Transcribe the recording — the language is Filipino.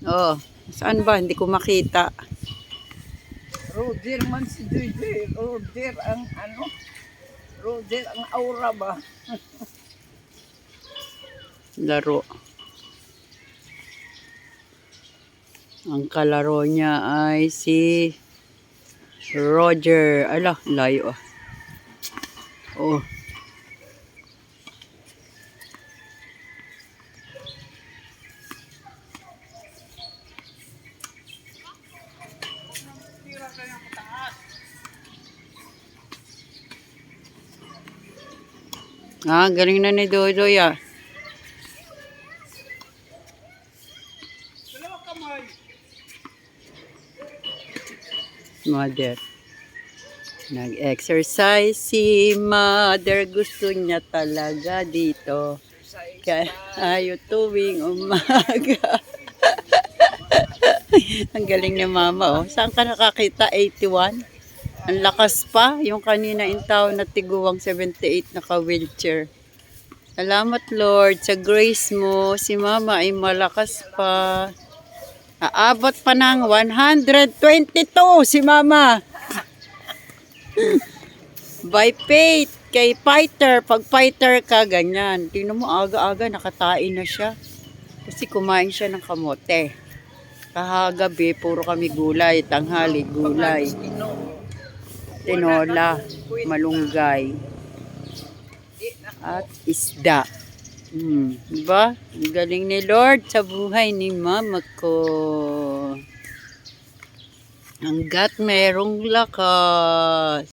Oh, saan ba? Hindi ko makita. Roger man si JJ. Roger ang ano? Roger ang aura ba? Laro. Ang kalaro niya ay si Roger. Ala, layo ah. Oh. Ah, galing na ni Dodoy ah. Mother. Nag-exercise si Mother. Gusto niya talaga dito. Kaya tuwing umaga. Ang galing ni Mama oh. Saan ka nakakita? 81? Ang lakas pa. Yung kanina in tao na tiguwang 78 naka-wheelchair. Salamat Lord sa grace mo. Si Mama ay malakas pa. Aabot pa ng 122 si Mama. By faith, kay fighter. Pag fighter ka, ganyan. Tingnan mo, aga-aga, nakatain na siya. Kasi kumain siya ng kamote. Kahagabi, puro kami gulay. Tanghali, gulay. Tinola, malunggay. At isda. Diba? Ang galing ni Lord sa buhay ni Mama ko. Hanggat merong lakas.